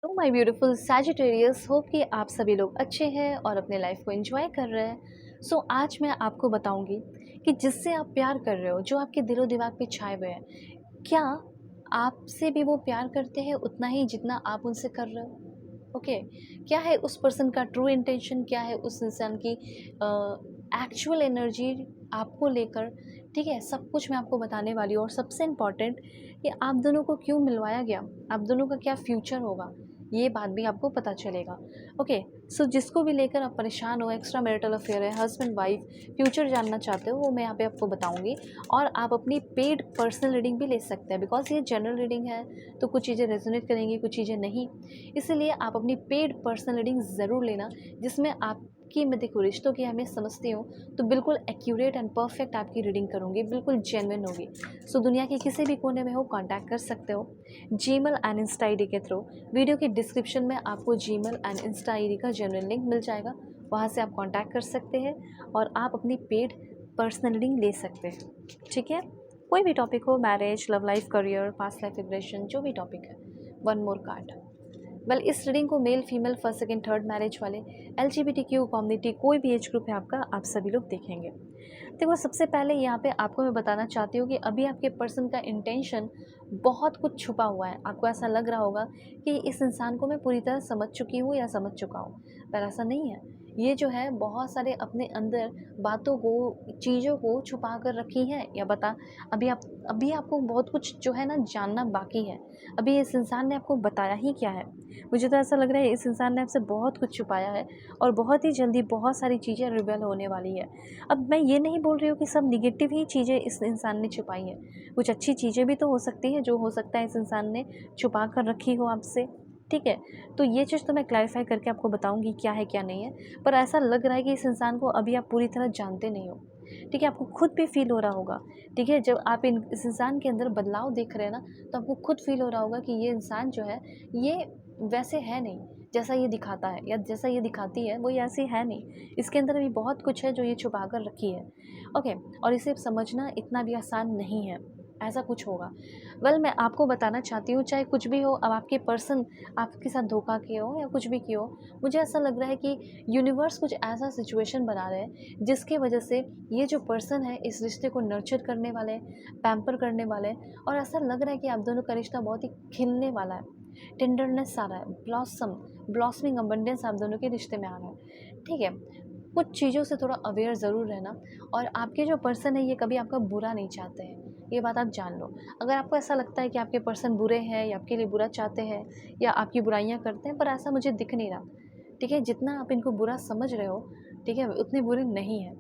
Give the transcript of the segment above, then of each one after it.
तो my beautiful Sagittarius, hope कि आप सभी लोग अच्छे हैं और अपने लाइफ को एंजॉय कर रहे हैं। आज मैं आपको बताऊंगी कि जिससे आप प्यार कर रहे हो, जो आपके दिलो दिमाग पे छाए हुए हैं, क्या आपसे भी वो प्यार करते हैं उतना ही जितना आप उनसे कर रहे हो? ओके, क्या है उस पर्सन का ट्रू इंटेंशन, क्या है उस इंसान की एक्चुअल एनर्जी आपको लेकर। ठीक है, सब कुछ मैं आपको बताने वाली हूँ और सबसे इम्पॉर्टेंट कि आप दोनों को क्यों मिलवाया गया, आप दोनों का क्या फ्यूचर होगा, ये बात भी आपको पता चलेगा। ओके, जिसको भी लेकर आप परेशान हो, एक्स्ट्रा मैरिटल अफेयर है, हस्बैंड वाइफ, फ्यूचर जानना चाहते हो, वो मैं यहाँ पे आपको बताऊंगी। और आप अपनी पेड पर्सनल रीडिंग भी ले सकते हैं, बिकॉज ये जनरल रीडिंग है तो कुछ चीज़ें रेजोनेट करेंगी, कुछ चीज़ें नहीं। इसलिए आप अपनी पेड पर्सनल रीडिंग ज़रूर लेना, जिसमें आपकी, मैं देखो रिश्तों की अहमियत समझती हूँ, तो बिल्कुल एक्यूरेट एंड परफेक्ट आपकी रीडिंग करूँगी, बिल्कुल जेन्युइन होगी। दुनिया के किसी भी कोने में हो, कांटेक्ट कर सकते हो जीमेल एंड इंस्टा आईडी के थ्रू। वीडियो के डिस्क्रिप्शन में आपको जीमेल एंड इंस्टा आईडी का जेन्युइन लिंक मिल जाएगा, वहाँ से आप कांटेक्ट कर सकते हैं और आप अपनी पेड पर्सनल रीडिंग ले सकते हैं। ठीक है, कोई भी टॉपिक हो, marriage, love life, career, past life regression, जो भी टॉपिक है। One more card. इस रीडिंग को male, female, first, second, third marriage वाले, LGBTQ कम्युनिटी, कोई भी एज ग्रुप है आपका, आप सभी लोग देखेंगे। देखो, सबसे पहले यहाँ पे आपको मैं बताना चाहती हूँ कि अभी आपके पर्सन का इंटेंशन बहुत कुछ छुपा हुआ है। आपको ऐसा लग रहा होगा कि इस इंसान को मैं पूरी तरह समझ चुकी हूँ या समझ चुका हूँ, पर ऐसा नहीं है। ये जो है बहुत सारे अपने अंदर बातों को, चीज़ों को छुपा कर रखी है या बता। अभी आपको बहुत कुछ जो है ना जानना बाकी है। अभी इस इंसान ने आपको बताया ही क्या है? मुझे तो ऐसा लग रहा है इस इंसान ने आपसे बहुत कुछ छुपाया है और बहुत ही जल्दी बहुत सारी चीज़ें रिवील होने वाली है। अब मैं ये नहीं बोल रही हूँ कि सब निगेटिव ही चीज़ें इस इंसान ने छुपाई हैं, कुछ अच्छी चीज़ें भी तो हो सकती हैं, जो हो सकता है इस इंसान ने छुपा कर रखी हो आपसे। ठीक है, तो ये चीज़ तो मैं क्लैरिफाई करके आपको बताऊंगी क्या है क्या नहीं है। पर ऐसा लग रहा है कि इस इंसान को अभी आप पूरी तरह जानते नहीं हो। ठीक है, आपको खुद भी फील हो रहा होगा। ठीक है, जब आप इस इंसान के अंदर बदलाव देख रहे हैं ना, तो आपको खुद फील हो रहा होगा कि ये इंसान जो है, ये वैसे है नहीं जैसा ये दिखाता है, या जैसा ये दिखाती है वो ये ऐसी है नहीं। इसके अंदर भी बहुत कुछ है जो ये छुपा कर रखी है। ओके, और इसे समझना इतना भी आसान नहीं है, ऐसा कुछ होगा। मैं आपको बताना चाहती हूँ, चाहे कुछ भी हो, अब आपके पर्सन आपके साथ धोखा किए हो या कुछ भी किए हो, मुझे ऐसा लग रहा है कि यूनिवर्स कुछ ऐसा सिचुएशन बना रहे हैं जिसकी वजह से ये जो पर्सन है इस रिश्ते को नर्चर करने वाले, पैम्पर करने वाले, और ऐसा लग रहा है कि आप दोनों का रिश्ता बहुत ही खिलने वाला है। टेंडरनेस आ रहा है, ब्लॉसमिंग अबंडेंस आप दोनों के रिश्ते में आ रहा है। ठीक है, कुछ चीज़ों से थोड़ा अवेयर ज़रूर रहना। और आपके जो पर्सन है ये कभी आपका बुरा नहीं चाहते हैं, ये बात आप जान लो। अगर आपको ऐसा लगता है कि आपके पर्सन बुरे हैं या आपके लिए बुरा चाहते हैं या आपकी बुराइयां करते हैं, पर ऐसा मुझे दिख नहीं रहा। ठीक है, जितना आप इनको बुरा समझ रहे हो, ठीक है, उतने बुरे नहीं हैं।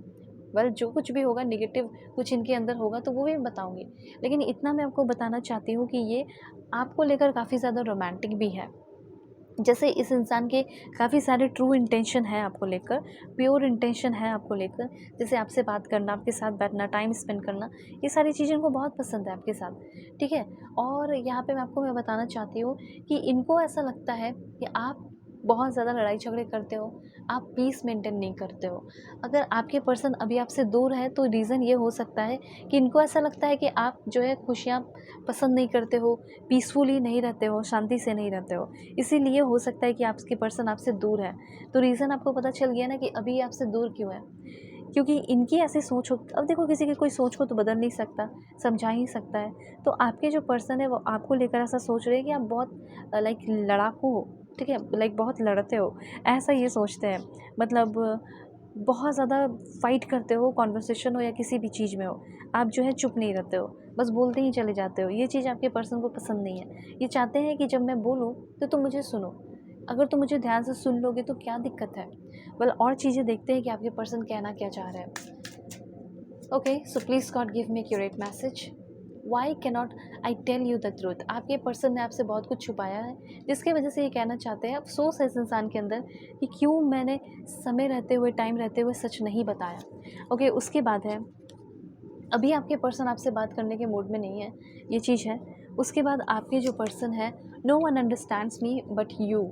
जो कुछ भी होगा नेगेटिव कुछ इनके अंदर होगा तो वो भी मैं बताऊंगी, लेकिन इतना मैं आपको बताना चाहती हूँ कि ये आपको लेकर काफ़ी ज़्यादा रोमांटिक भी है। जैसे इस इंसान के काफ़ी सारे ट्रू इंटेंशन है आपको लेकर, प्योर इंटेंशन है आपको लेकर, जैसे आपसे बात करना, आपके साथ बैठना, टाइम स्पेंड करना, ये सारी चीज़ें इनको बहुत पसंद है आपके साथ। ठीक है, और यहाँ पे मैं बताना चाहती हूँ कि इनको ऐसा लगता है कि आप बहुत ज़्यादा लड़ाई झगड़े करते हो, आप पीस मेंटेन नहीं करते हो। अगर आपके पर्सन अभी आपसे दूर है तो रीज़न ये हो सकता है कि इनको ऐसा लगता है कि आप जो है खुशियाँ पसंद नहीं करते हो, पीसफुली नहीं रहते हो, शांति से नहीं रहते हो। इसीलिए हो सकता है कि आपके पर्सन आपसे दूर है। तो रीज़न आपको पता चल गया ना कि अभी ये आपसे दूर क्यों है, क्योंकि इनकी ऐसी सोच हो। अब देखो, किसी की कोई सोच को तो बदल नहीं सकता, समझा ही सकता है। तो आपके जो पर्सन है वो आपको लेकर ऐसा सोच रहे हैं कि आप बहुत लाइक लड़ाकू हो। ठीक है, लाइक बहुत लड़ते हो, ऐसा ये सोचते हैं। मतलब बहुत ज़्यादा फाइट करते हो, कॉन्वर्सेशन हो या किसी भी चीज़ में हो, आप जो है चुप नहीं रहते हो, बस बोलते ही चले जाते हो। ये चीज़ आपके पर्सन को पसंद नहीं है। ये चाहते हैं कि जब मैं बोलूँ तो तुम मुझे सुनो, अगर तुम मुझे ध्यान से सुन लोगे तो क्या दिक्कत है। और चीज़ें देखते हैं कि आपके पर्सन कहना क्या चाह रहे हैं। Okay, so please God give me accurate message. Why cannot I tell you the truth. आपके पर्सन ने आपसे बहुत कुछ छुपाया है, जिसकी वजह से ये कहना चाहते हैं। अफसोस है इस इंसान के अंदर कि क्यों मैंने समय रहते हुए, टाइम रहते हुए सच नहीं बताया। ओके, उसके बाद है, अभी आपके पर्सन आपसे बात करने के मूड में नहीं है, ये चीज़ है। उसके बाद आपके जो पर्सन है, no one understands me but you.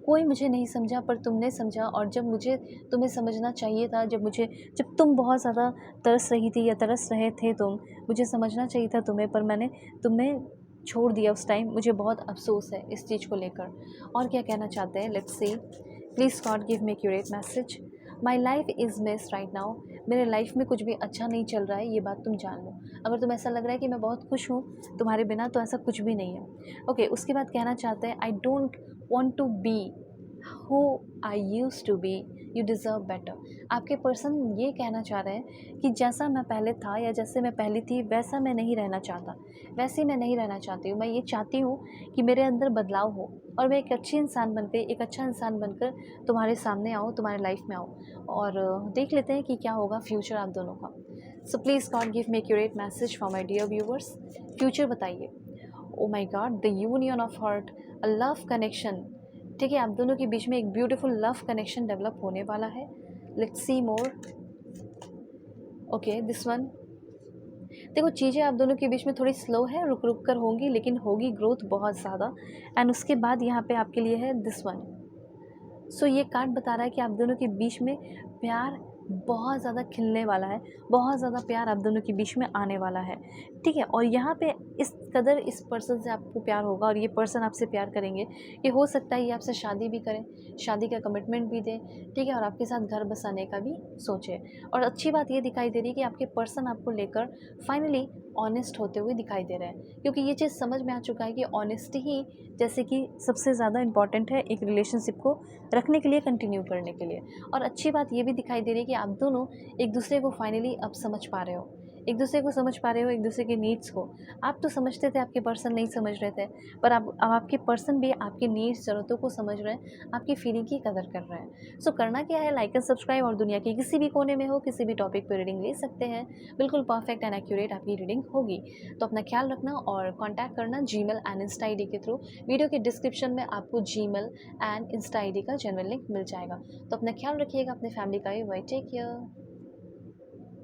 कोई मुझे नहीं समझा पर तुमने समझा, और जब मुझे तुम्हें समझना चाहिए था, जब तुम बहुत ज़्यादा तरस रही थी या तरस रहे थे तुम, मुझे समझना चाहिए था तुम्हें, पर मैंने तुम्हें छोड़ दिया उस टाइम, मुझे बहुत अफ़सोस है इस चीज़ को लेकर। और क्या कहना चाहते हैं, let's see. Please God give me accurate message. My life is miss right now. मेरे लाइफ में कुछ भी अच्छा नहीं चल रहा है, ये बात तुम जान लो। अगर तुम्हें ऐसा लग रहा है कि मैं बहुत खुश हूँ तुम्हारे बिना, तो ऐसा कुछ भी नहीं है। ओके, उसके बाद कहना चाहते हैं, I don't want to be who I use to be, you deserve better. आपके पर्सन ये कहना चाह रहे हैं कि जैसा मैं पहले था या जैसे मैं पहले थी, वैसा मैं नहीं रहना चाहता, वैसे मैं नहीं रहना चाहती हूँ। मैं ये चाहती हूँ कि मेरे अंदर बदलाव हो और मैं एक अच्छी इंसान बन के, एक अच्छा इंसान बनकर तुम्हारे सामने आऊँ, तुम्हारे लाइफ में आऊँ, और देख लेते हैं कि क्या होगा फ्यूचर आप दोनों का। So please God give me accurate message for my dear viewers. Future बताइए। Oh my God, the union of heart, a love connection. ठीक है, आप दोनों के बीच में एक ब्यूटीफुल लव कनेक्शन डेवलप होने वाला है। Let's see more. Okay, this one. देखो, चीज़ें आप दोनों के बीच में थोड़ी स्लो है, रुक रुक कर होंगी, लेकिन होगी ग्रोथ बहुत ज़्यादा। एंड उसके बाद यहाँ पे आपके लिए है दिस वन। सो ये कार्ड बता रहा है कि आप दोनों के बीच में प्यार बहुत ज़्यादा खिलने वाला है, बहुत ज़्यादा प्यार आप दोनों के बीच में आने वाला है। ठीक है, और यहाँ पे इस कदर इस पर्सन से आपको प्यार होगा और ये पर्सन आपसे प्यार करेंगे कि हो सकता है ये आपसे शादी भी करें, शादी का कमिटमेंट भी दें। ठीक है, और आपके साथ घर बसाने का भी सोचे। और अच्छी बात ये दिखाई दे रही है कि आपके पर्सन आपको लेकर फाइनली ऑनेस्ट होते हुए दिखाई दे रहे हैं, क्योंकि ये चीज़ समझ में आ चुका है कि ऑनेस्टी ही जैसे कि सबसे ज़्यादा इम्पॉर्टेंट है एक रिलेशनशिप को रखने के लिए, कंटिन्यू करने के लिए। और अच्छी बात ये भी दिखाई दे रही है कि आप दोनों एक दूसरे को फाइनली अब समझ पा रहे हो, एक दूसरे को समझ पा रहे हो, एक दूसरे के नीड्स को। आप तो समझते थे, आपके पर्सन नहीं समझ रहे थे, पर अब आपके पर्सन भी आपके नीड्स, ज़रूरतों को समझ रहे हैं, आपकी फीलिंग की कदर कर रहे हैं। सो करना क्या है, लाइक एंड सब्सक्राइब, और दुनिया के किसी भी कोने में हो, किसी भी टॉपिक पर रीडिंग ले सकते हैं। बिल्कुल परफेक्ट एंड एक्यूरेट आपकी रीडिंग होगी। तो अपना ख्याल रखना और कॉन्टैक्ट करना Gmail and Insta I D के थ्रू। वीडियो के डिस्क्रिप्शन में आपको Gmail and Insta I D का जेन्युइन लिंक मिल जाएगा। तो अपना ख्याल रखिएगा, अपने फैमिली का भी। Take care.